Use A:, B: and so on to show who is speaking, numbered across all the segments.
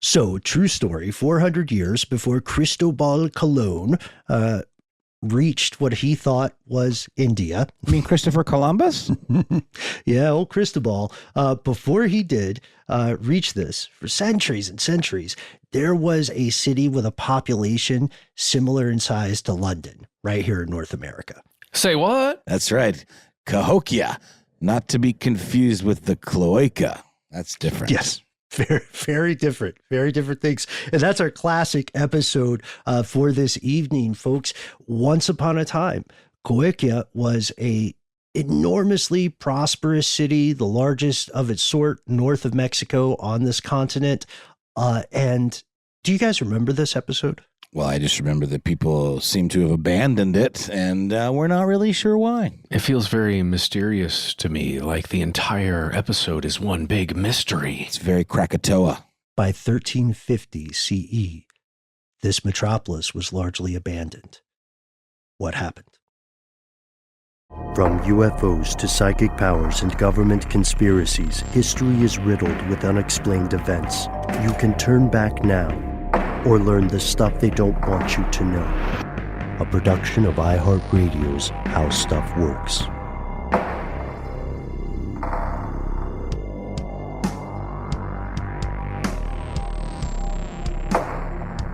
A: So, true story, 400 years before Cristobal Colon reached what he thought was India.
B: You mean Christopher Columbus?
A: Yeah, old Cristobal. Before he did reach this, for centuries and centuries, there was a city with a population similar in size to London, right here in North America.
C: Say what?
B: That's right. Cahokia, not to be confused with the cloaca. That's different.
A: Yes. Very, very different things. And that's our classic episode for this evening, folks. Once upon a time, Cahokia was a enormously prosperous city, the largest of its sort north of Mexico on this continent. And do you guys remember this episode?
B: Well, I just remember that people seem to have abandoned it, and we're not really sure why.
C: It feels very mysterious to me, like the entire episode is one big mystery.
B: It's very Krakatoa.
A: By 1350 CE, this metropolis was largely abandoned. What happened? From UFOs to psychic powers and government conspiracies, history is riddled with unexplained events. You can turn back now or learn the stuff they don't want you to know. A production of iHeartRadio's How Stuff Works.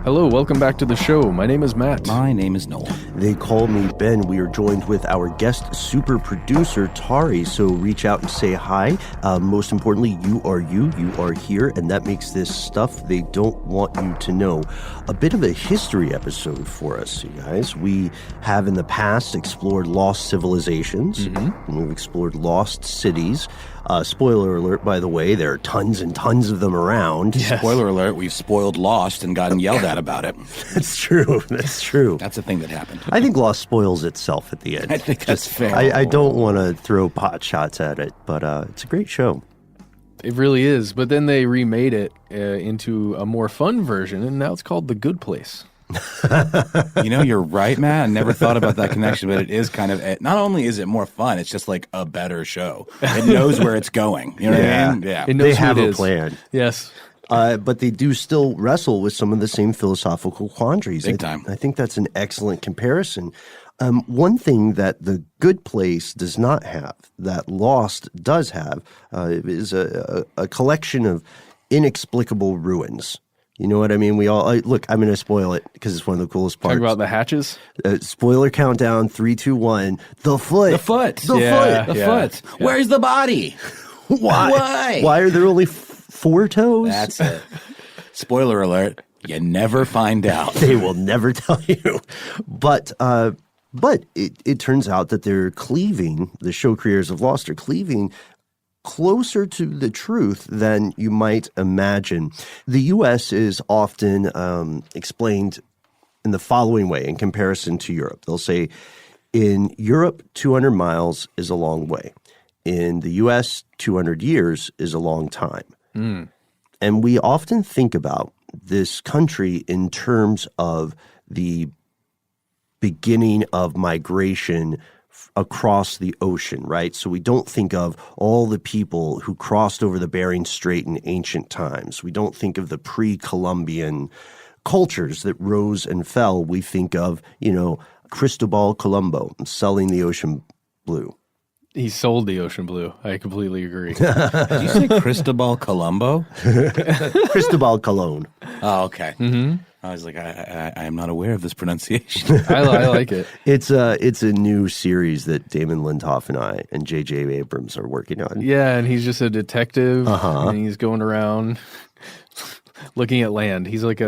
C: Hello, welcome back to the show. My name is Matt.
B: My name is Noel.
A: They call me Ben. We are joined with our guest super producer, Tari. So reach out and say hi. Most importantly, you are here, and that makes this stuff they don't want you to know. A bit of a history episode for us, you guys. We have in the past explored lost civilizations, and we've explored lost cities. Spoiler alert, by the way, there are tons and tons of them around.
B: Yes. Spoiler alert, we've spoiled Lost and gotten yelled at about it.
A: That's true. That's true.
B: That's a thing that happened.
A: I think Lost spoils itself at the end.
B: I think that's fair.
A: I don't want to throw pot shots at it, but it's a great show.
C: It really is, but then they remade it into a more fun version, and now it's called The Good Place.
B: You know, you're right, Matt. I never thought about that connection, but it is kind of, not only is it more fun, it's just like a better show. It knows where it's going. You know what I mean? Yeah.
C: It knows
A: They have
C: who it
A: a
C: is.
A: plan.
C: Yes.
A: But they do still wrestle with some of the same philosophical quandaries.
B: Big time.
A: I think that's an excellent comparison. One thing that The Good Place does not have, that Lost does have, is a collection of inexplicable ruins. You know what I mean? Look, I'm going to spoil it because it's one of the coolest parts.
C: Talk about the hatches?
A: Spoiler countdown, 3, 2, 1. The foot.
B: The foot.
A: The
C: Yeah.
A: foot.
B: The foot. Where's the body?
A: Why? Why are there only 4 toes?
B: That's it. Spoiler alert. You never find out.
A: They will never tell you. But it turns out that they're cleaving, the show creators of Lost are cleaving closer to the truth than you might imagine. The U.S. is often explained in the following way in comparison to Europe. They'll say, in Europe, 200 miles is a long way. In the U.S., 200 years is a long time. And we often think about this country in terms of the beginning of migration across the ocean, right? So we don't think of all the people who crossed over the Bering Strait in ancient times. We don't think of the pre-Columbian cultures that rose and fell. We think of, Cristobal Colombo selling the ocean blue.
C: He sold the ocean blue. I completely agree.
B: Did you say Cristobal Colombo?
A: Cristobal Colon.
B: Oh, okay.
C: Mm-hmm.
B: I was like, I am not aware of this pronunciation.
C: I like it.
A: It's a new series that Damon Lindelof and I and J.J. Abrams are working on.
C: Yeah, and he's just a detective, and he's going around looking at land. He's like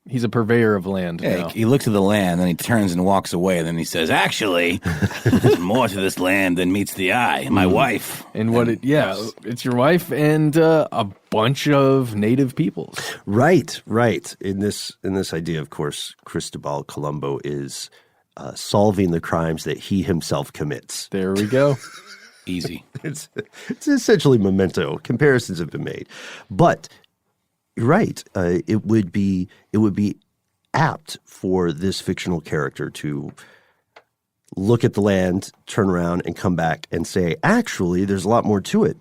C: he's a purveyor of land now.
B: He looks at the land, then he turns and walks away, and then he says, actually, there's more to this land than meets the eye. My wife.
C: And it's your wife and a bunch of native peoples.
A: Right. In this idea, of course, Cristobal Colombo is solving the crimes that he himself commits.
C: There we go.
B: Easy.
A: It's essentially Memento. Comparisons have been made, but you're right. It would be apt for this fictional character to look at the land, turn around, and come back and say, actually, there's a lot more to it.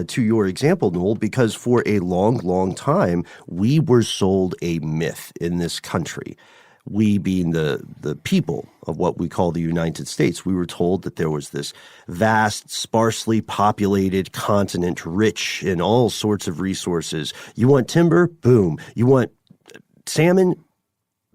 A: To your example, Noel, because for a long, long time, we were sold a myth in this country. We being the people of what we call the United States, we were told that there was this vast, sparsely populated continent rich in all sorts of resources. You want timber? Boom. You want salmon?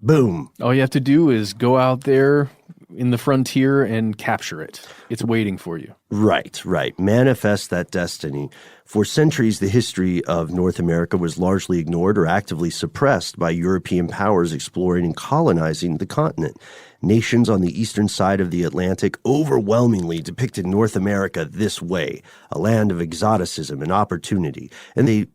A: Boom.
C: All you have to do is go out there in the frontier and capture it. It's waiting for you.
A: Right. Manifest that destiny. For centuries, the history of North America was largely ignored or actively suppressed by European powers exploring and colonizing the continent. Nations on the eastern side of the Atlantic overwhelmingly depicted North America this way, a land of exoticism and opportunity. And they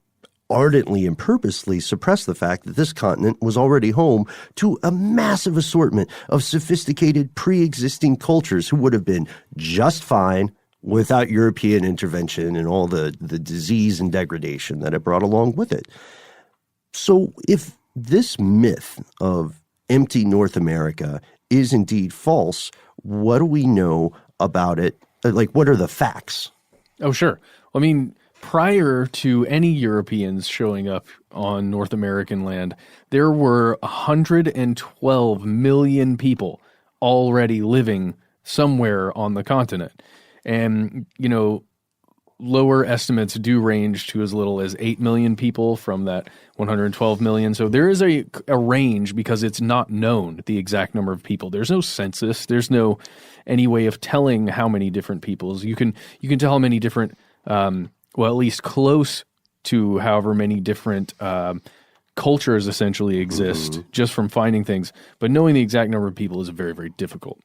A: ardently and purposely suppressed the fact that this continent was already home to a massive assortment of sophisticated pre-existing cultures who would have been just fine without European intervention and all the disease and degradation that it brought along with it. So if this myth of empty North America is indeed false, what do we know about it? Like, what are the facts?
C: Oh, sure. I mean, prior to any Europeans showing up on North American land, there were 112 million people already living somewhere on the continent. And, lower estimates do range to as little as 8 million people from that 112 million. So there is a range because it's not known the exact number of people. There's no census. There's no any way of telling how many different peoples. You can tell how many different at least close to however many different cultures essentially exist just from finding things. But knowing the exact number of people is very, very difficult.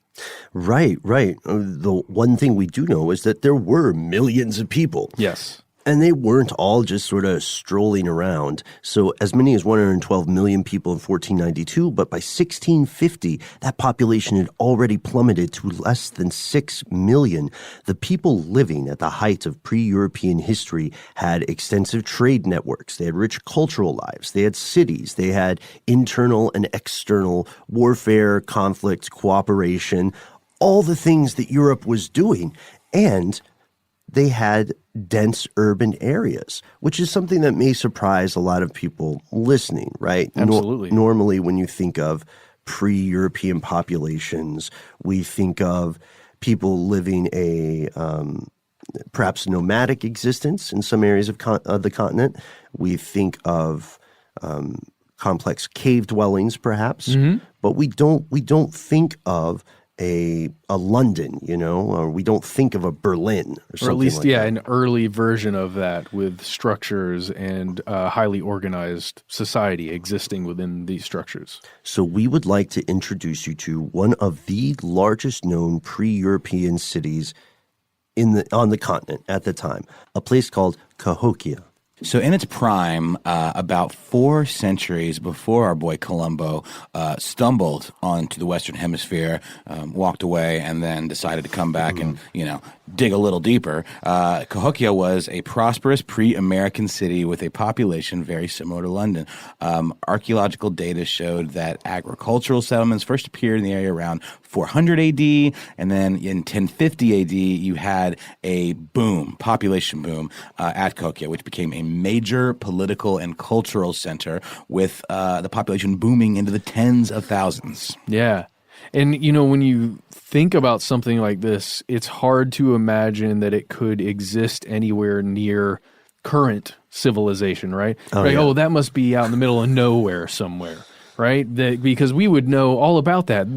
A: Right. The one thing we do know is that there were millions of people.
C: Yes.
A: And they weren't all just sort of strolling around. So as many as 112 million people in 1492, but by 1650, that population had already plummeted to less than 6 million. The people living at the height of pre-European history had extensive trade networks. They had rich cultural lives. They had cities. They had internal and external warfare, conflict, cooperation, all the things that Europe was doing. And they had dense urban areas, which is something that may surprise a lot of people listening, right?
C: Absolutely.
A: Normally, when you think of pre-European populations, we think of people living a perhaps nomadic existence in some areas of the continent. We think of complex cave dwellings, perhaps, but we don't think of a London, or we don't think of a Berlin or something
C: or at least,
A: like that.
C: an early version of that with structures and highly organized society existing within these structures.
A: So we would like to introduce you to one of the largest known pre-European cities on the continent at the time, a place called Cahokia.
B: So in its prime, about 4 centuries before our boy Columbo stumbled onto the Western Hemisphere, walked away, and then decided to come back and, dig a little deeper, Cahokia was a prosperous pre-American city with a population very similar to London. Archaeological data showed that agricultural settlements first appeared in the area around 400 AD, and then in 1050 AD, you had a population boom at Cahokia, which became a major political and cultural center with the population booming into the tens of thousands.
C: Yeah. And, when you think about something like this, it's hard to imagine that it could exist anywhere near current civilization, right? Oh, that must be out in the middle of nowhere somewhere, right? Because we would know all about that.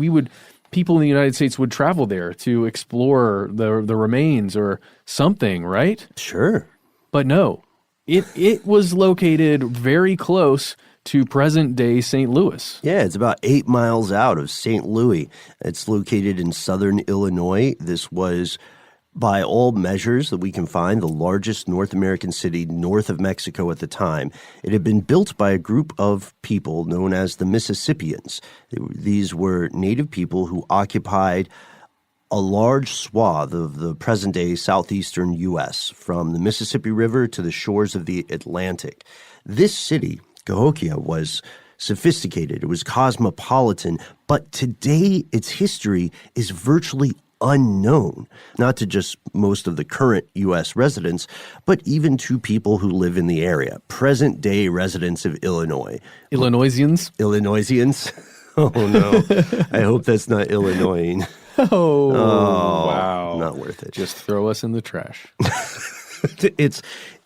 C: People in the United States would travel there to explore the remains or something, right?
A: Sure.
C: But no, it was located very close to present-day St. Louis.
A: Yeah, it's about 8 miles out of St. Louis. It's located in southern Illinois. This was, by all measures that we can find, the largest North American city north of Mexico at the time. It had been built by a group of people known as the Mississippians. These were native people who occupied a large swath of the present-day southeastern U.S., from the Mississippi River to the shores of the Atlantic. This city, Cahokia, was sophisticated. It was cosmopolitan. But today, its history is virtually unknown, not to just most of the current U.S. residents, but even to people who live in the area, present-day residents of Illinois.
C: Illinoisians?
A: Oh, no. I hope that's not Illinoising.
C: Oh, wow.
A: Not worth it.
C: Just throw us in the trash.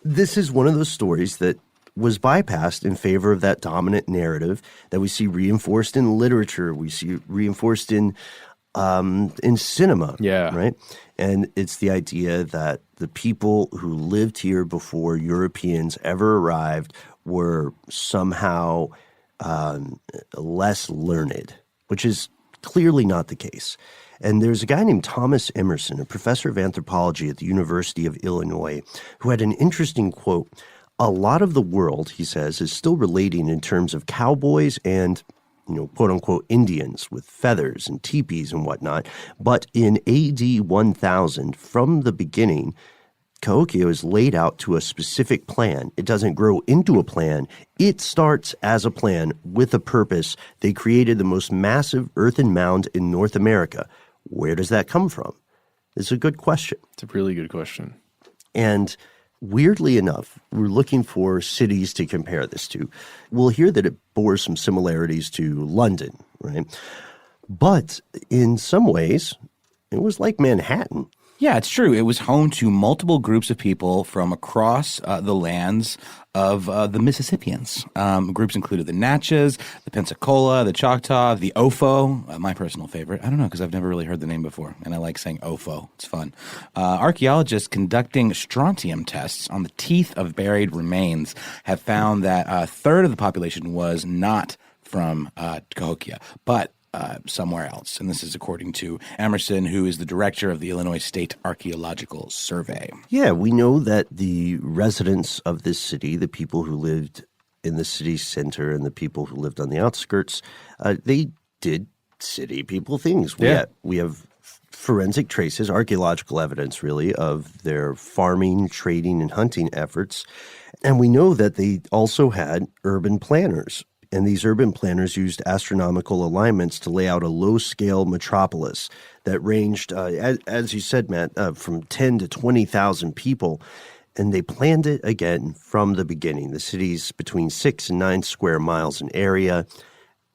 A: This is one of those stories that was bypassed in favor of that dominant narrative that we see reinforced in literature, we see reinforced in cinema.
C: Yeah.
A: Right? And it's the idea that the people who lived here before Europeans ever arrived were somehow less learned, which is clearly not the case. And there's a guy named Thomas Emerson, a professor of anthropology at the University of Illinois, who had an interesting quote. A lot of the world, he says, is still relating in terms of cowboys and, quote unquote, Indians with feathers and teepees and whatnot. But in AD 1000, from the beginning, Cahokia is laid out to a specific plan. It doesn't grow into a plan. It starts as a plan with a purpose. They created the most massive earthen mound in North America. Where does that come from? It's a good question.
C: It's a really good question.
A: And weirdly enough, we're looking for cities to compare this to. We'll hear that it bore some similarities to London, right? But in some ways, it was like Manhattan.
B: Yeah, it's true. It was home to multiple groups of people from across the lands of the Mississippians. Groups included the Natchez, the Pensacola, the Choctaw, the Ofo, my personal favorite. I don't know because I've never really heard the name before, and I like saying Ofo. It's fun. Archaeologists conducting strontium tests on the teeth of buried remains have found that a third of the population was not from Cahokia, but somewhere else. And this is according to Emerson, who is the director of the Illinois State Archaeological Survey.
A: Yeah, we know that the residents of this city, the people who lived in the city center and the people who lived on the outskirts, they did city people things. We have forensic traces, archaeological evidence really, of their farming, trading, and hunting efforts. And we know that they also had urban planners. And these urban planners used astronomical alignments to lay out a low-scale metropolis that ranged, as you said, Matt, from 10 to 20,000 people. And they planned it, again, from the beginning. The city's between 6 and 9 square miles in area.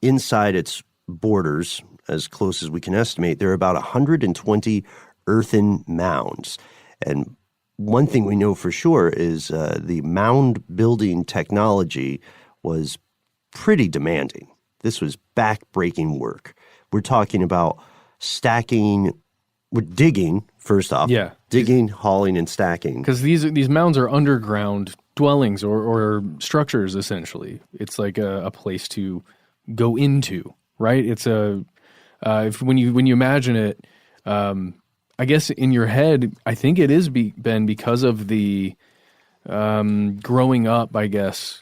A: Inside its borders, as close as we can estimate, there are about 120 earthen mounds. And one thing we know for sure is the mound building technology was pretty demanding. This was back-breaking work. We're talking about digging, first off.
C: Yeah.
A: Digging, hauling, and stacking.
C: Because these mounds are underground dwellings or structures, essentially. It's like a place to go into, right? It's when you imagine it, I guess in your head, I think it is been because of the growing up, I guess,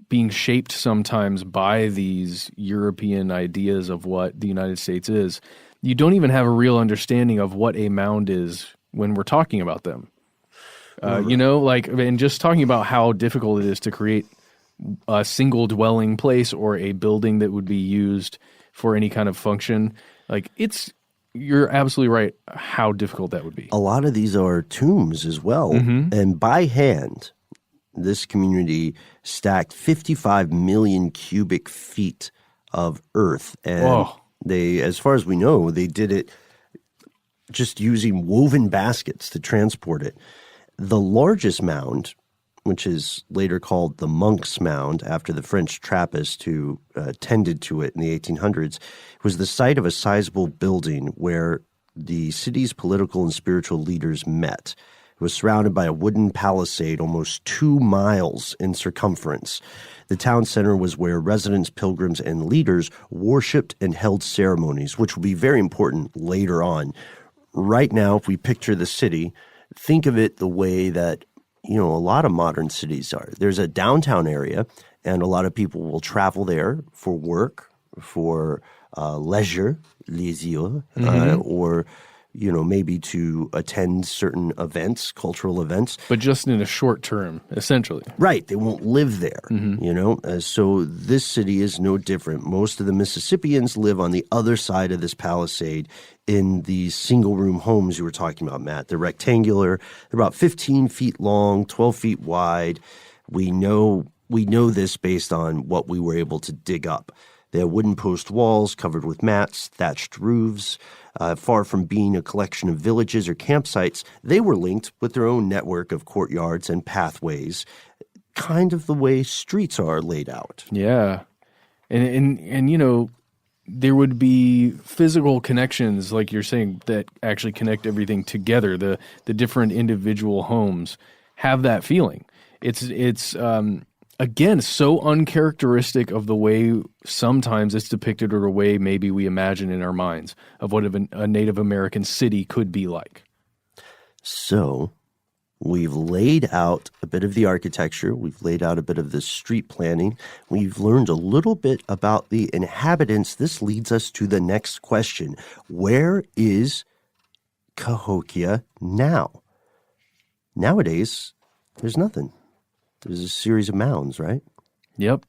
C: being shaped sometimes by these European ideas of what the United States is. You don't even have a real understanding of what a mound is when we're talking about them. And just talking about how difficult it is to create a single dwelling place or a building that would be used for any kind of function. You're absolutely right how difficult that would be.
A: A lot of these are tombs as well. Mm-hmm. And by hand, this community stacked 55 million cubic feet of earth. And they, as far as we know, they did it just using woven baskets to transport it. The largest mound, which is later called the Monk's Mound after the French Trappist who tended to it in the 1800s, was the site of a sizable building where the city's political and spiritual leaders met. It was surrounded by a wooden palisade almost 2 miles in circumference. The town center was where residents, pilgrims, and leaders worshipped and held ceremonies, which will be very important later on. Right now, if we picture the city, think of it the way that, a lot of modern cities are. There's a downtown area, and a lot of people will travel there for work, for leisure, or maybe to attend certain events, cultural events.
C: But just in a short term, essentially.
A: Right. They won't live there, So this city is no different. Most of the Mississippians live on the other side of this palisade in these single-room homes you were talking about, Matt. They're rectangular. They're about 15 feet long, 12 feet wide. We know this based on what we were able to dig up. They have wooden post walls covered with mats, thatched roofs. Far from being a collection of villages or campsites, they were linked with their own network of courtyards and pathways, kind of the way streets are laid out.
C: Yeah. And there would be physical connections, like you're saying, that actually connect everything together. The different individual homes have that feeling. It's again, so uncharacteristic of the way sometimes it's depicted or the way maybe we imagine in our minds of what a Native American city could be like.
A: So we've laid out a bit of the architecture. We've laid out a bit of the street planning. We've learned a little bit about the inhabitants. This leads us to the next question. Where is Cahokia now? Nowadays, there's nothing. There's a series of mounds, right?
C: Yep.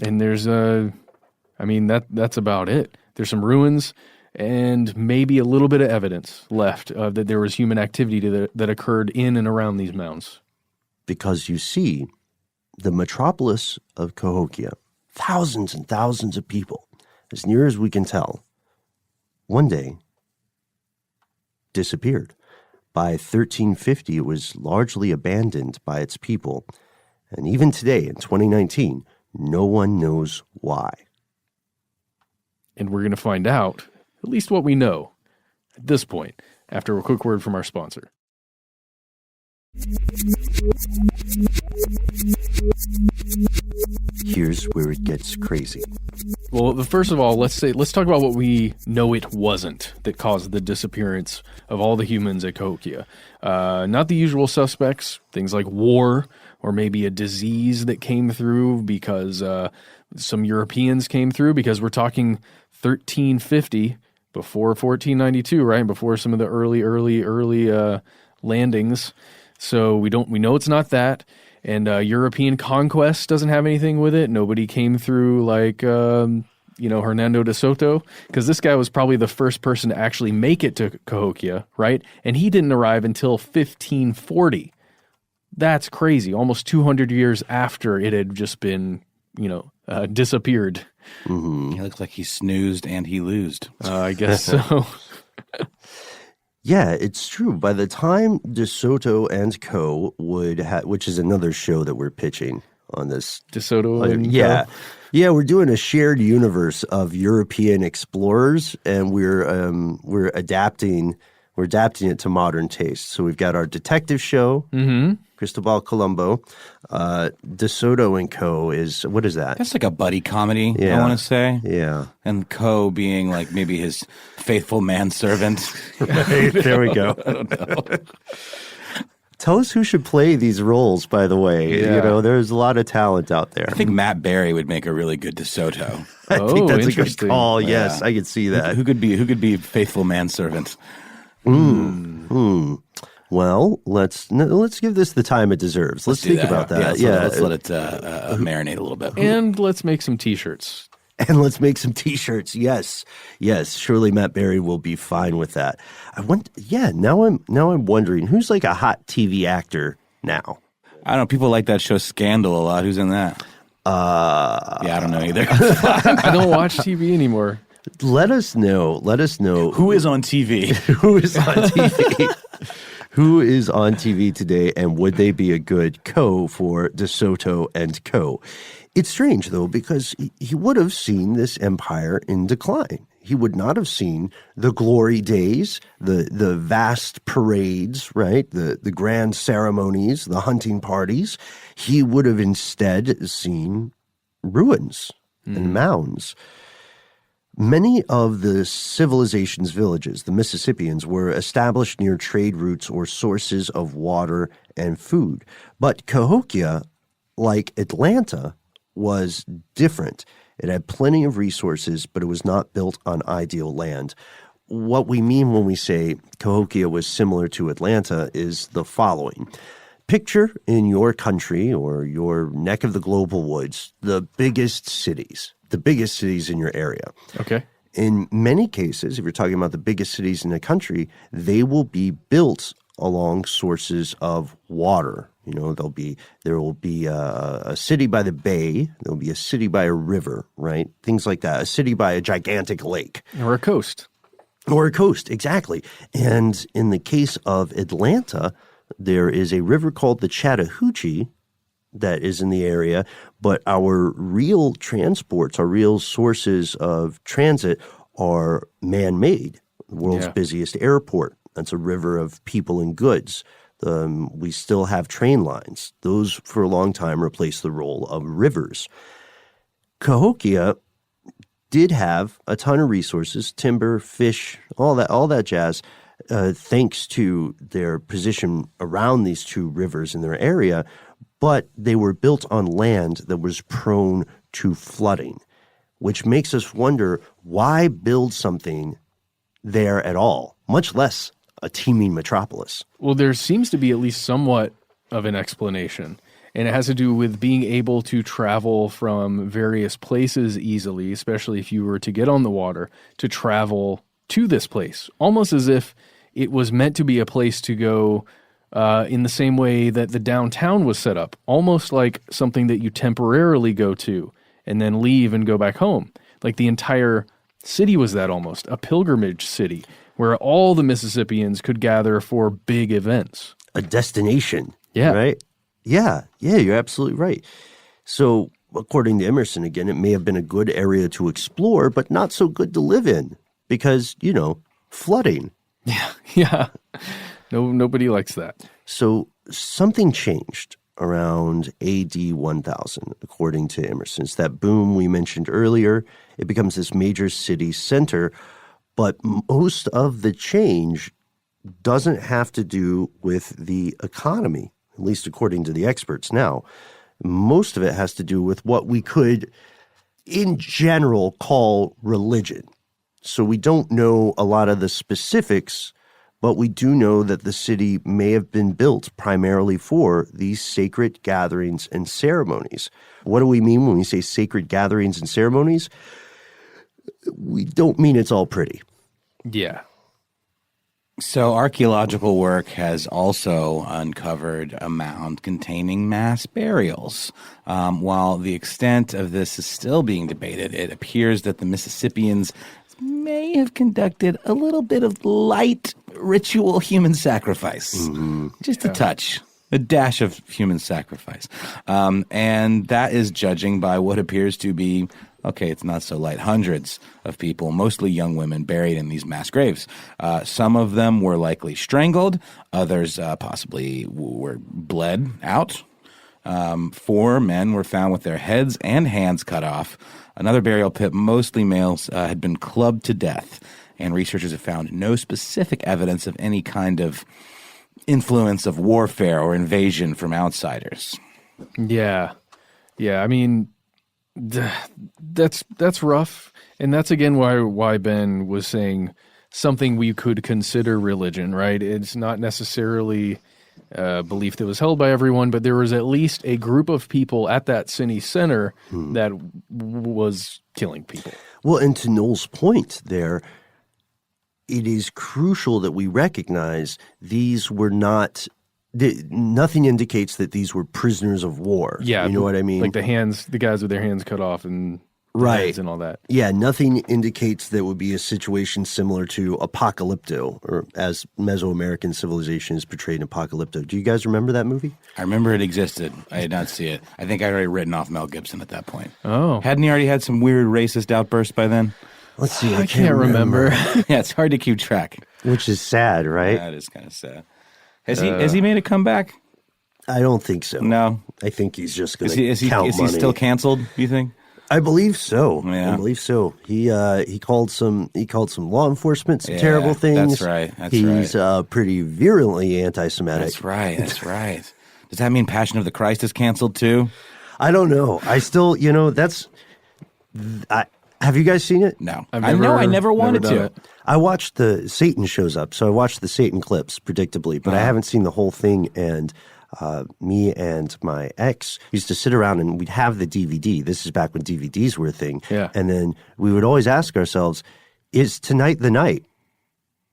C: And there's that's about it. There's some ruins and maybe a little bit of evidence left that there was human activity that occurred in and around these mounds.
A: Because you see, the metropolis of Cahokia, thousands and thousands of people, as near as we can tell, one day disappeared. By 1350, it was largely abandoned by its people. And even today, in 2019, no one knows why.
C: And we're going to find out at least what we know at this point after a quick word from our sponsor.
A: Here's where it gets crazy.
C: Well, first of all, let's talk about what we know it wasn't that caused the disappearance of all the humans at Cahokia. Not the usual suspects, things like war or maybe a disease that came through because some Europeans came through, because we're talking 1350 before 1492, right? Before some of the early landings. So we know it's not that. And European conquest doesn't have anything with it. Nobody came through like, Hernando de Soto, because this guy was probably the first person to actually make it to Cahokia, right? And he didn't arrive until 1540. That's crazy. Almost 200 years after it had just been, disappeared.
A: Mm-hmm.
B: He looks like he snoozed and he loosed.
C: I guess so.
A: Yeah, it's true. By the time De Soto and Co. would have, which is another show that we're pitching on this.
C: De Soto and
A: yeah.
C: Co.
A: Yeah, we're doing a shared universe of European explorers, and we're adapting it to modern taste. So we've got our detective show, Cristobal Colombo. De Soto and Co. is, what is that?
B: That's like a buddy comedy,
A: Yeah.
B: I want to say.
A: Yeah.
B: And Co. being like maybe his faithful manservant.
A: Right, there we go.
B: I don't know.
A: Tell us who should play these roles, by the way.
C: Yeah.
A: There's a lot of talent out there.
B: I think Matt Berry would make a really good De Soto.
A: I think that's a good
C: interesting.
A: call. Yes,
B: Yeah.
A: I could see that.
B: Who could be faithful manservant?
A: Well, let's give this the time it deserves. Let's
B: do
A: think
B: that.
A: about that.
B: Yeah, let's let it marinate a little bit.
C: And let's make some T-shirts.
A: And let's make some T-shirts. Yes. Surely Matt Berry will be fine with that. Now I'm wondering who's like a hot TV actor now.
B: I don't know. People like that show Scandal a lot. Who's in that? Yeah, I don't know either.
C: I don't watch TV anymore.
A: Let us know.
B: Who is on TV?
A: Who is on TV? Who is on TV today, and would they be a good co for De Soto and Co? It's strange, though, because he would have seen this empire in decline. He would not have seen the glory days, the vast parades, right? The grand ceremonies, the hunting parties. He would have instead seen ruins and mounds. Many of the civilization's villages, the Mississippians, were established near trade routes or sources of water and food. But Cahokia, like Atlanta, was different. It had plenty of resources, but it was not built on ideal land. what we mean when we say Cahokia was similar to Atlanta is the following. Picture in your country or your neck of the global woods the biggest cities in your area.
C: Okay.
A: In many cases, if you're talking about the biggest cities in the country, they will be built along sources of water. You know, there will be a city by the bay. There'll be a city by a river, right? Things like that. A city by a gigantic lake.
C: Or a coast.
A: Or a coast, exactly. And in the case of Atlanta, there is a river called the Chattahoochee that is in the area, but our real transports, our real sources of transit are man-made. The world's busiest airport, that's a river of people and goods. We still have train lines. Those, for a long time, replaced the role of rivers. Cahokia did have a ton of resources, timber, fish, all that jazz, thanks to their position around these two rivers in their area, but they were built on land that was prone to flooding, which makes us wonder, why build something there at all, much less a teeming metropolis?
C: Well, there seems to be at least somewhat of an explanation, and it has to do with being able to travel from various places easily, especially if you were to get on the water, to travel to this place, almost as if it was meant to be a place to go in the same way that the downtown was set up, almost like something that you temporarily go to and then leave and go back home. Like the entire city was that, almost a pilgrimage city where all the Mississippians could gather for big events.
A: A destination.
C: Yeah.
A: Right? Yeah, you're absolutely right. So according to Emerson, again, it may have been a good area to explore, but not so good to live in because, flooding.
C: Yeah. No, nobody likes that.
A: So something changed around AD 1000, according to Emerson. It's that boom we mentioned earlier. It becomes this major city center, but most of the change doesn't have to do with the economy, at least according to the experts now. Most of it has to do with what we could, in general, call religion. So we don't know a lot of the specifics, but we do know that the city may have been built primarily for these sacred gatherings and ceremonies. What do we mean when we say sacred gatherings and ceremonies? We don't mean it's all pretty.
C: Yeah.
B: So archaeological work has also uncovered a mound containing mass burials. While the extent of this is still being debated, it appears that the Mississippians may have conducted a little bit of light ritual human sacrifice. Mm-hmm. Just a touch, a dash of human sacrifice. And that is judging by what appears to be, okay, it's not so light, hundreds of people, mostly young women, buried in these mass graves. Some of them were likely strangled. Others possibly were bled out. 4 men were found with their heads and hands cut off. Another burial pit, mostly males, had been clubbed to death. And researchers have found no specific evidence of any kind of influence of warfare or invasion from outsiders.
C: Yeah. I mean, that's rough, and that's again why Ben was saying something we could consider religion, right? It's not necessarily a belief that was held by everyone, but there was at least a group of people at that city center that was killing people.
A: Well, and to Noel's point there, it is crucial that we recognize these were not nothing indicates that these were prisoners of war.
C: Yeah.
A: You know what I mean?
C: Like the guys with their hands cut off and heads and all that.
A: Yeah, nothing indicates that would be a situation similar to Apocalypto, or as Mesoamerican civilization is portrayed in Apocalypto. Do you guys remember that movie?
B: I remember it existed. I did not see it. I think I'd already written off Mel Gibson at that point.
C: Oh.
B: Hadn't he already had some weird racist outbursts by then?
A: Let's see.
C: I can't remember.
B: Yeah, it's hard to keep track.
A: Which is sad, right?
B: That is kind of sad. Has he made a comeback?
A: I don't think so.
B: No.
A: I think he's just going to
B: count money. Is he still canceled, you think?
A: I believe so.
B: Yeah.
A: I believe so. He called some law enforcement some terrible things.
B: That's right.
A: He's pretty virulently anti-Semitic.
B: That's right. Does that mean Passion of the Christ is canceled too?
A: I don't know. I still, Have you guys seen it?
B: No.
C: I've
B: I know I never wanted
C: done
B: to.
C: it.
A: I watched Satan shows up, so I watched the Satan clips, predictably, but I haven't seen the whole thing. And me and my ex used to sit around and we'd have the DVD. This is back when DVDs were a thing.
C: Yeah.
A: And then we would always ask ourselves, is tonight the night?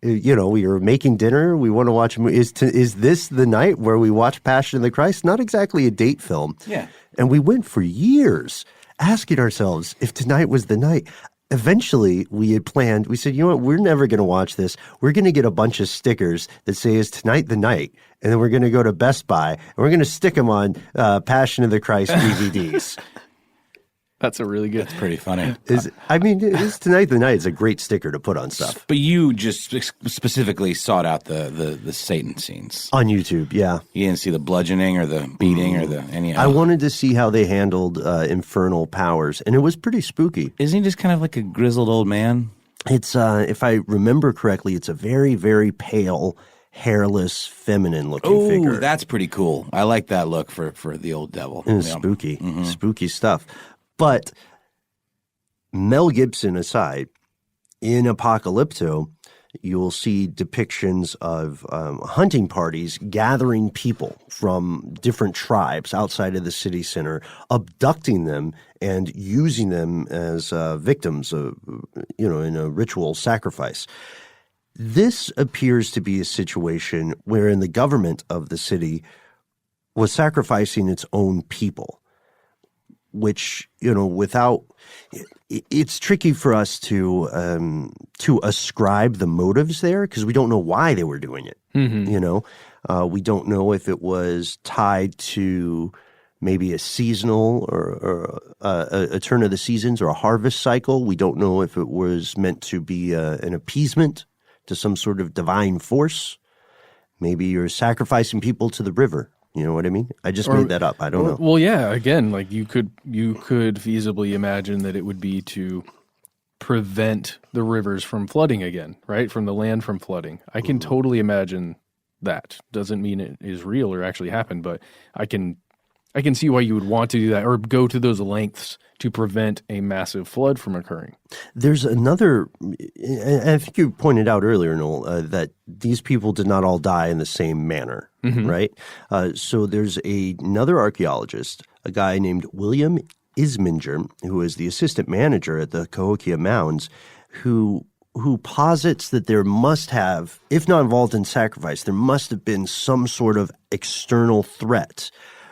A: You know, we were making dinner. We want to watch a movie. Is this the night where we watch Passion of the Christ? Not exactly a date film.
B: Yeah.
A: And we went for years asking ourselves if tonight was the night. Eventually, we had planned, we said, you know what, we're never going to watch this. We're going to get a bunch of stickers that say, is tonight the night? And then we're going to go to Best Buy, and we're going to stick them on Passion of the Christ DVDs.
C: That's a really good.
B: Pretty funny.
A: Is tonight the night? It's a great sticker to put on stuff.
B: But you just specifically sought out the Satan scenes.
A: On YouTube, yeah.
B: You didn't see the bludgeoning or the beating or any.
A: I wanted to see how they handled infernal powers, and it was pretty spooky.
B: Isn't he just kind of like a grizzled old man?
A: It's, if I remember correctly, it's a very, very pale, hairless, feminine-looking figure.
B: Oh, that's pretty cool. I like that look for the old devil.
A: And it's spooky, spooky stuff. But Mel Gibson aside, in Apocalypto, you'll see depictions of hunting parties gathering people from different tribes outside of the city center, abducting them and using them as victims, in a ritual sacrifice. This appears to be a situation wherein the government of the city was sacrificing its own people, which, it's tricky for us to ascribe the motives there because we don't know why they were doing it. Mm-hmm. We don't know if it was tied to maybe a seasonal or a turn of the seasons or a harvest cycle. We don't know if it was meant to be an appeasement to some sort of divine force. Maybe you're sacrificing people to the river. You know what I mean? I just made that up. I don't know.
C: Well, yeah. Again, like you could feasibly imagine that it would be to prevent the rivers from flooding again, right? From the land from flooding. I can totally imagine that. Doesn't mean it is real or actually happened, but I can see why you would want to do that or go to those lengths to prevent a massive flood from occurring.
A: There's another, and I think you pointed out earlier, Noel, that these people did not all die in the same manner, right? So there's another archaeologist, a guy named William Isminger, who is the assistant manager at the Cahokia Mounds, who posits that there must have, if not involved in sacrifice, there must have been some sort of external threat,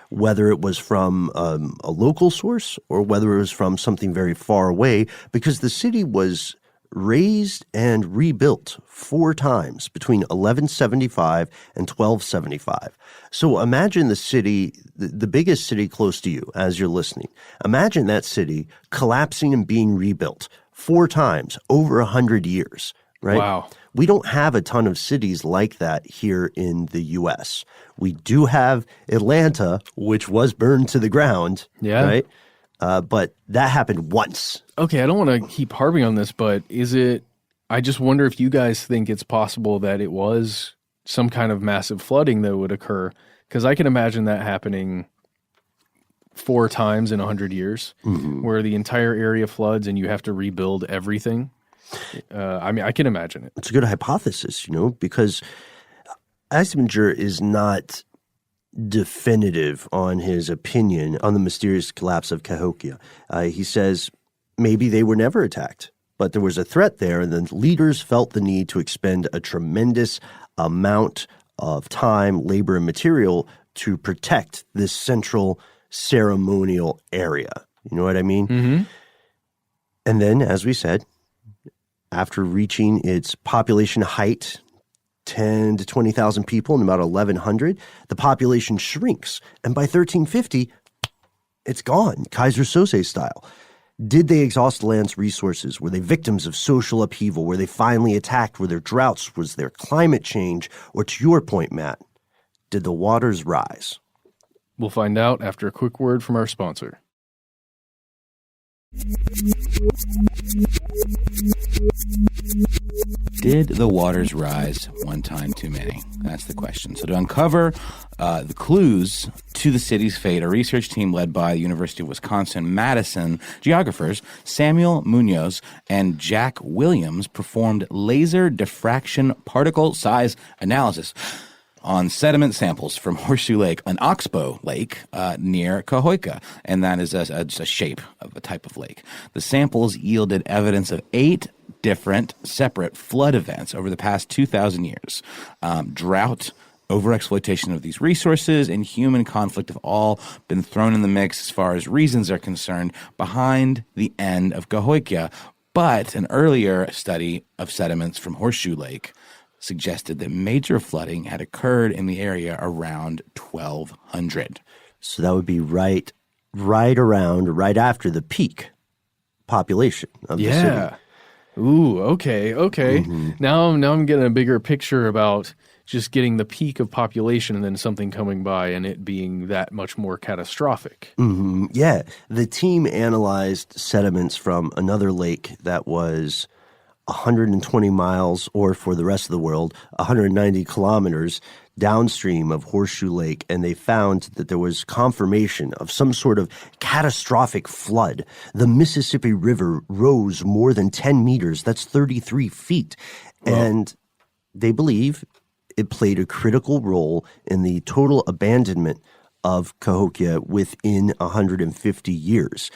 A: whether it was from a local source or whether it was from something very far away, because the city was razed and rebuilt 4 times between 1175 and 1275. So imagine the city, the biggest city close to you as you're listening. Imagine that city collapsing and being rebuilt 4 times over 100 years, right?
C: Wow.
A: We don't have a ton of cities like that here in the U.S. We do have Atlanta, which was burned to the ground, right? But that happened once.
C: Okay, I don't want to keep harping on this, but I just wonder if you guys think it's possible that it was some kind of massive flooding that would occur, because I can imagine that happening 4 times in 100 years, where the entire area floods and you have to rebuild everything. I can imagine it.
A: It's a good hypothesis, because Isminger is not definitive on his opinion on the mysterious collapse of Cahokia. He says maybe they were never attacked, but there was a threat there, and the leaders felt the need to expend a tremendous amount of time, labor, and material to protect this central ceremonial area. You know what I mean? Mm-hmm. And then, as we said, after reaching its population height, 10 to 20,000 people in about 1100, the population shrinks. And by 1350, it's gone, Kaiser Soze style. Did they exhaust the land's resources? Were they victims of social upheaval? Were they finally attacked? Were there droughts? Was there climate change? Or to your point, Matt, did the waters rise?
C: We'll find out after a quick word from our sponsor.
B: did the waters rise one time too many? That's the question. So to uncover the clues to the city's fate, a research team led by the University of Wisconsin-Madison geographers Samuel Munoz and Jack Williams performed laser diffraction particle size analysis on sediment samples from Horseshoe Lake, an oxbow lake near Cahokia, and that is a shape of a type of lake. The samples yielded evidence of 8 different separate flood events over the past 2,000 years. Drought, overexploitation of these resources, and human conflict have all been thrown in the mix as far as reasons are concerned behind the end of Cahokia. But an earlier study of sediments from Horseshoe Lake suggested that major flooding had occurred in the area around 1200.
A: So that would be right after the peak population of the city.
C: Yeah. Ooh, okay.
A: Mm-hmm.
C: Now I'm getting a bigger picture about just getting the peak of population and then something coming by and it being that much more catastrophic.
A: Mm-hmm. Yeah. The team analyzed sediments from another lake that was 120 miles, or for the rest of the world, 190 kilometers downstream of Horseshoe Lake, and they found that there was confirmation of some sort of catastrophic flood. The Mississippi River rose more than 10 meters. That's 33 feet. Wow. And they believe it played a critical role in the total abandonment of Cahokia within 150 years.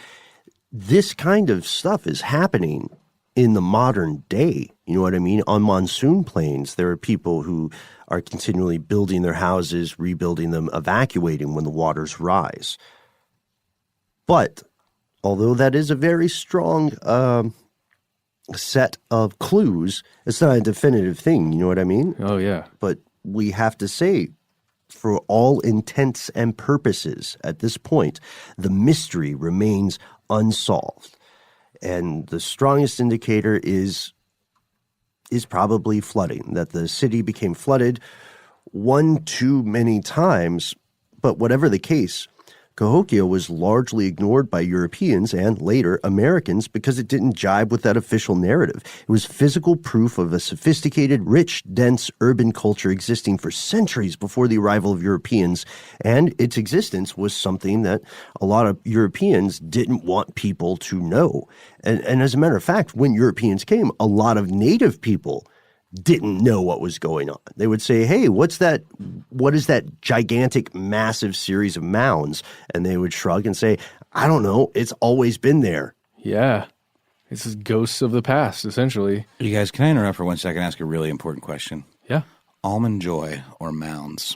A: This kind of stuff is happening in the modern day. You know what I mean? On monsoon plains, there are people who are continually building their houses, rebuilding them, evacuating when the waters rise. But although that is a very strong set of clues, it's not a definitive thing. You know what I mean?
C: Oh, yeah.
A: But we have to say, for all intents and purposes at this point, the mystery remains unsolved. And the strongest indicator is probably flooding, that the city became flooded one too many times. But whatever the case, Cahokia was largely ignored by Europeans and later Americans because it didn't jibe with that official narrative. It was physical proof of a sophisticated, rich, dense urban culture existing for centuries before the arrival of Europeans, and its existence was something that a lot of Europeans didn't want people to know. And as a matter of fact, when Europeans came, a lot of native people didn't know what was going on. They would say, hey, what's that? What is that gigantic, massive series of mounds? And they would shrug and say, I don't know. It's always been there.
C: Yeah. This is ghosts of the past, essentially.
B: You guys, can I interrupt for 1 second and ask a really important question?
C: Yeah.
B: Almond Joy or Mounds?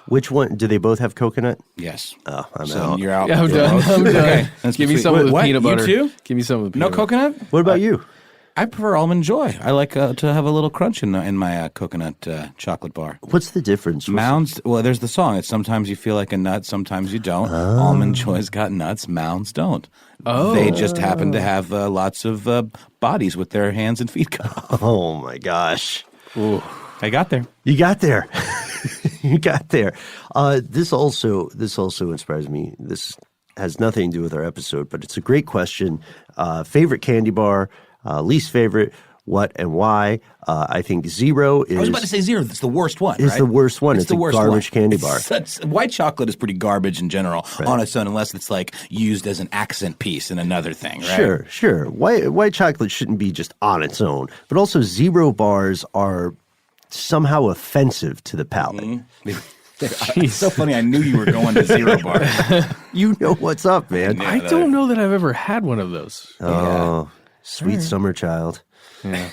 A: Which one? Do they both have coconut?
B: Yes.
A: Oh, I'm
B: so
A: out.
B: you're out.
C: Yeah, I'm done.
B: I'm done. Okay.
C: Give me some with
B: what?
C: peanut butter.
B: You too?
C: Give me some with
B: No
C: peanut
B: coconut?
A: What about you?
B: I prefer Almond Joy. I like to have a little crunch in my coconut chocolate bar.
A: What's the difference?
B: Mounds, well, there's the song. It's sometimes you feel like a nut, sometimes you don't. Almond Joy's got nuts, Mounds don't.
C: Oh.
B: They just happen to have lots of bodies with their hands and feet cut off.
A: Oh, my gosh.
B: Ooh. I got there.
A: You got there. You got there. This also inspires me. This has nothing to do with our episode, but it's a great question. Favorite candy bar, least favorite, what and why? I think zero is...
B: I was about to say zero. That's the worst one,
A: It's
B: right?
A: the worst one. It's
B: the
A: a
B: worst
A: garbage
B: one.
A: candy bar.
B: White chocolate is pretty garbage in general on its own, unless it's like used as an accent piece in another thing, right?
A: Sure. White chocolate shouldn't be just on its own, but also zero bars are somehow offensive to the palate.
B: Mm-hmm. It's so funny. I knew you were going to zero bars.
A: You know what's up, man.
C: I don't know that I've ever had one of those.
A: Oh, sweet summer child.
C: Yeah.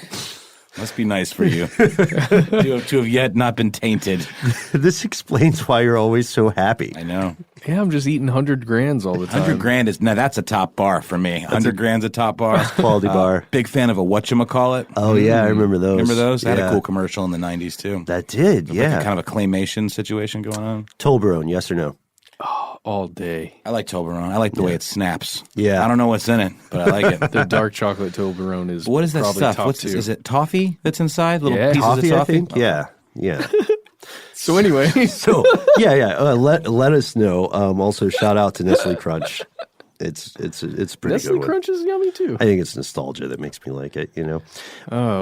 B: Must be nice for you to have yet not been tainted.
A: This explains why you're always so happy.
B: I know.
C: Yeah, I'm just eating 100 grands all the time.
B: 100 grand is, now that's a top bar for me. 100 grand's a top bar.
A: Quality bar.
B: Big fan of a whatchamacallit.
A: Oh, yeah, I remember those.
B: Remember those? They had
A: Yeah.
B: a cool commercial in the 90s, too.
A: That did, yeah.
B: Like kind of a claymation situation going on.
A: Toblerone, yes or no?
C: All day.
B: I like Toblerone. I like the way it snaps.
A: Yeah.
B: I don't know what's in it, but I like it.
C: The dark chocolate Toblerone is
B: What is that
C: probably
B: stuff?
C: top
B: What's
C: two.
B: Is it toffee that's inside? Little
C: Yeah.
B: pieces
A: Coffee,
B: of
A: I
B: toffee?
A: think? Yeah.
C: So anyway,
A: So, let us know. Also, shout out to Nestle Crunch. It's a pretty
C: Nestle
A: good one.
C: Crunch is yummy too.
A: I think it's nostalgia that makes me like it,
C: Oh,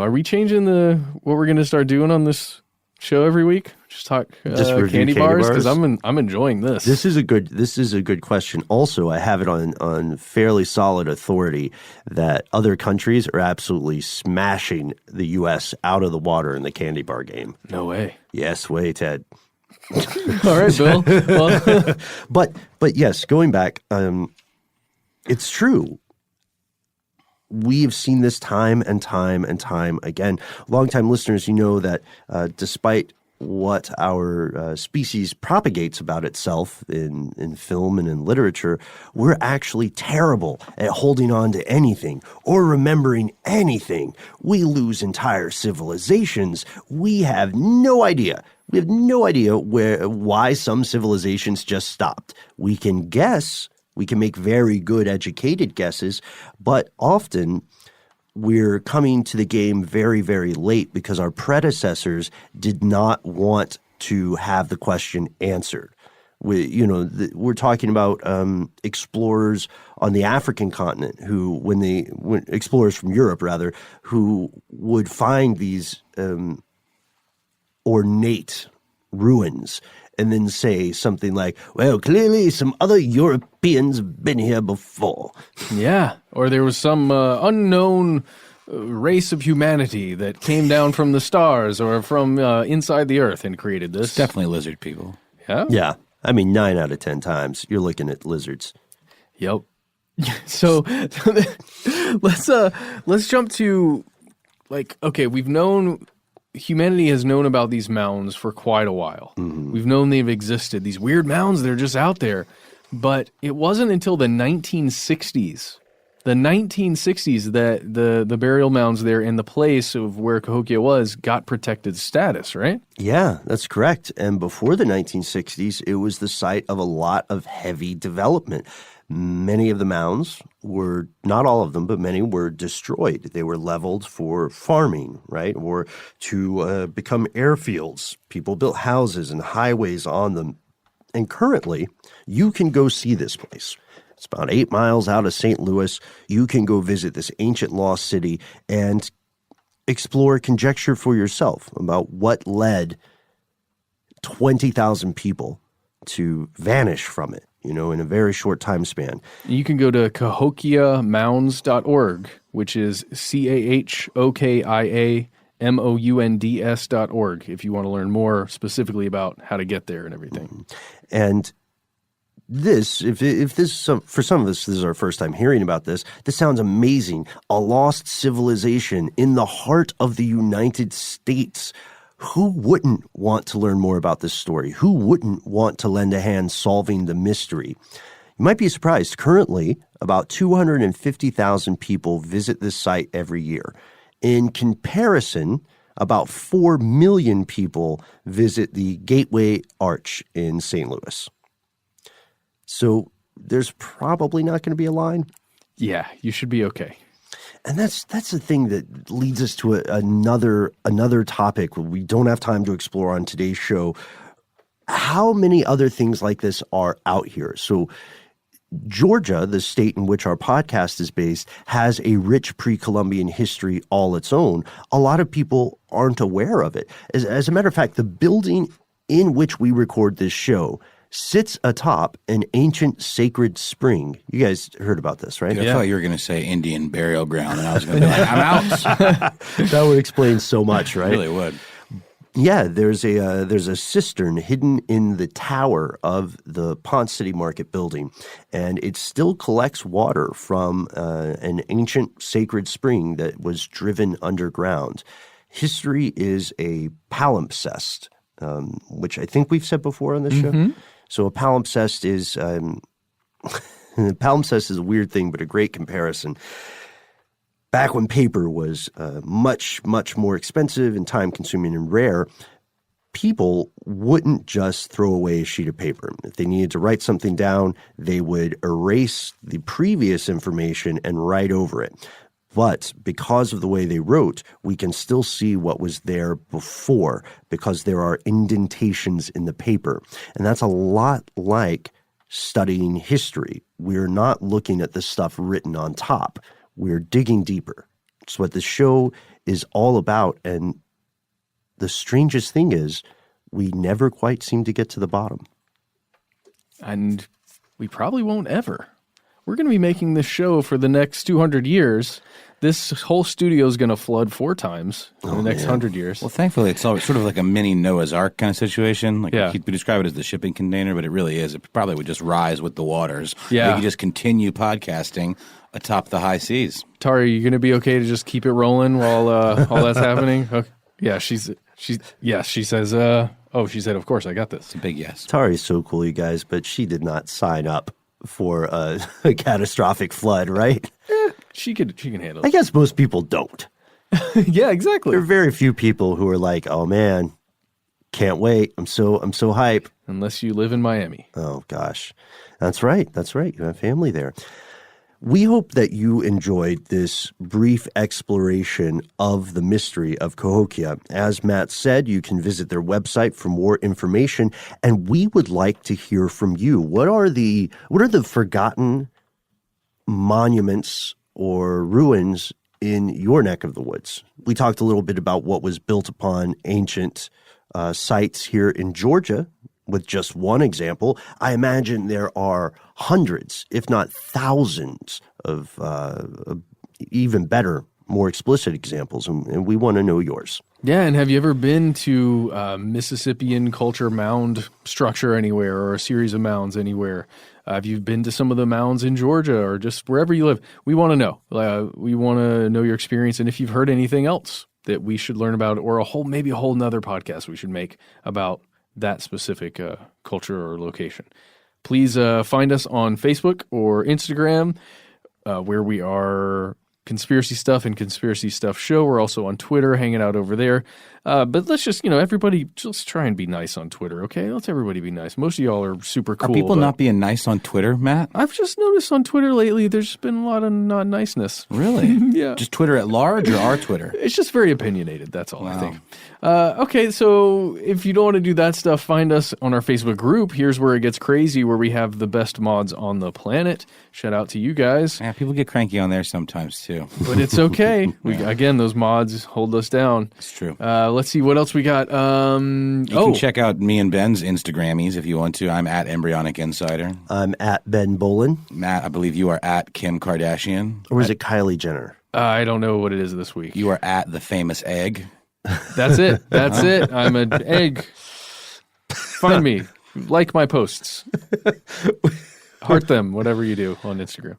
C: are we changing what we're going to start doing on this show every week? Just talk
A: Just review
C: candy bars because
A: bars?
C: I'm enjoying this.
A: This is a good question. Also, I have it on fairly solid authority that other countries are absolutely smashing the U.S. out of the water in the candy bar game.
C: No way.
A: Yes, way, Ted.
C: All right, Bill. Well,
A: But yes, going back, it's true. We've seen this time and time and time again. Longtime listeners, you know that despite what our species propagates about itself in film and in literature, we're actually terrible at holding on to anything or remembering anything. We lose entire civilizations. We have no idea. We have no idea why some civilizations just stopped. We can guess. We can make very good educated guesses, but often we're coming to the game very, very late because our predecessors did not want to have the question answered. We're talking about explorers on the African continent explorers from Europe rather, who would find these ornate ruins and then say something like, well, clearly some other Europeans have been here before.
C: yeah. Or there was some unknown race of humanity that came down from the stars or from inside the earth and created this.
B: It's definitely lizard people.
C: Yeah?
A: Yeah. I mean, 9 out of 10 times you're looking at lizards.
C: Yep. So let's jump to humanity has known about these mounds for quite a while. Mm-hmm. We've known they've existed. These weird mounds, they're just out there. But it wasn't until the 1960s that the burial mounds there in the place of where Cahokia was got protected status, right?
A: Yeah, that's correct. And before the 1960s, it was the site of a lot of heavy development. Many of the mounds were, not all of them, but many were destroyed. They were leveled for farming, right, or to become airfields. People built houses and highways on them. And currently, you can go see this place. It's about 8 miles out of St. Louis. You can go visit this ancient lost city and explore, conjecture for yourself about what led 20,000 people to vanish from it, in a very short time span.
C: You can go to cahokiamounds.org, which is CAHOKIAMOUNDS.org, if you want to learn more specifically about how to get there and everything.
A: And this, if this for some of us, this is our first time hearing about this. This sounds amazing. A lost civilization in the heart of the United States. Who wouldn't want to learn more about this story? Who wouldn't want to lend a hand solving the mystery? You might be surprised. Currently, about 250,000 people visit this site every year. In comparison, about 4 million people visit the Gateway Arch in St. Louis. So there's probably not going to be a line.
C: Yeah, you should be okay.
A: And that's the thing that leads us to another topic we don't have time to explore on today's show. How many other things like this are out here? So Georgia, the state in which our podcast is based, has a rich pre-Columbian history all its own. A lot of people aren't aware of it. As a matter of fact, the building in which we record this show sits atop an ancient sacred spring. You guys heard about this, right?
B: Dude, I thought you were going to say Indian burial ground, and I was going to be like, I'm out.
A: That would explain so much, right?
B: It really would.
A: Yeah, there's a cistern hidden in the tower of the Ponce City Market building, and it still collects water from an ancient sacred spring that was driven underground. History is a palimpsest, which I think we've said before on this show. So a palimpsest is palimpsest is a weird thing, but a great comparison. Back when paper was much, much more expensive and time-consuming and rare, people wouldn't just throw away a sheet of paper. If they needed to write something down, they would erase the previous information and write over it. But because of the way they wrote, we can still see what was there before because there are indentations in the paper. And that's a lot like studying history. We're not looking at the stuff written on top. We're digging deeper. It's what the show is all about. And the strangest thing is we never quite seem to get to the bottom.
C: And we probably won't ever. We're going to be making this show for the next 200 years. This whole studio is going to flood 4 times in the next 100 years.
B: Well, thankfully, it's sort of like a mini Noah's Ark kind of situation. Like
C: Yeah.
B: we describe it as the shipping container, but it really is. It probably would just rise with the waters.
C: Yeah.
B: We could just continue podcasting atop the high seas.
C: Tari, are you going to be okay to just keep it rolling while all that's happening? Okay. Yeah, she says, she said, of course, I got this.
B: It's a big yes.
A: Tari's so cool, you guys, but she did not sign up for a catastrophic flood, right?
C: She can handle
A: I
C: it.
A: guess most people don't.
C: Yeah, exactly.
A: There are very few people who are like, "Oh man, can't wait! I'm so hype."
C: Unless you live in Miami.
A: Oh gosh, that's right. That's right. You have family there. We hope that you enjoyed this brief exploration of the mystery of Cahokia. As Matt said, you can visit their website for more information, and we would like to hear from you. What are the forgotten monuments or ruins in your neck of the woods? We talked a little bit about what was built upon ancient sites here in Georgia. With just one example, I imagine there are hundreds, if not thousands, of even better, more explicit examples, and we want to know yours.
C: Yeah, and have you ever been to Mississippian culture mound structure anywhere or a series of mounds anywhere? Have you been to some of the mounds in Georgia or just wherever you live? We want to know. We want to know your experience, and if you've heard anything else that we should learn about, or maybe a whole nother podcast we should make about that specific culture or location. Please find us on Facebook or Instagram, where we are Conspiracy Stuff and Conspiracy Stuff Show. We're also on Twitter, hanging out over there. But let's just, everybody just try and be nice on Twitter, okay? Let's everybody be nice. Most of y'all are super cool.
B: Are people not being nice on Twitter, Matt?
C: I've just noticed on Twitter lately there's been a lot of not niceness.
B: Really?
C: Yeah.
B: Just Twitter at large or our Twitter?
C: It's just very opinionated, that's all I think. Okay, so if you don't want to do that stuff, find us on our Facebook group. Here's where it gets crazy, where we have the best mods on the planet. Shout out to you guys.
B: Yeah, people get cranky on there sometimes, too.
C: But it's okay. Again, those mods hold us down.
B: It's true.
C: Let's see what else we got.
B: You can check out me and Ben's Instagrammies if you want to. I'm at Embryonic Insider.
A: I'm at Ben Bolin.
B: Matt, I believe you are at Kim Kardashian.
A: Or is it Kylie Jenner?
C: I don't know what it is this week.
B: You are at The Famous Egg.
C: That's it. That's it. I'm an egg. Find me. Like my posts. Heart them, whatever you do on Instagram.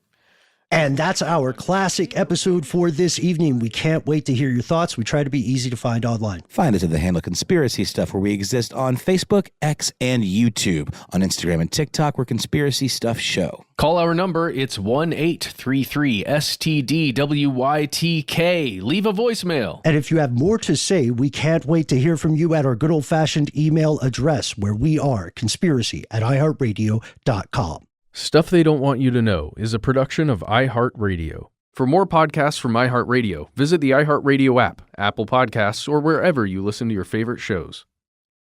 D: And that's our classic episode for this evening. We can't wait to hear your thoughts. We try to be easy to find online.
B: Find us at the handle Conspiracy Stuff, where we exist on Facebook, X, and YouTube. On Instagram and TikTok, we're Conspiracy Stuff Show.
C: Call our number. It's 1-833-STDWYTK. Leave a voicemail.
D: And if you have more to say, we can't wait to hear from you at our good old-fashioned email address, where we are conspiracy@iHeartRadio.com.
C: Stuff They Don't Want You to Know is a production of iHeartRadio. For more podcasts from iHeartRadio, visit the iHeartRadio app, Apple Podcasts, or wherever you listen to your favorite shows.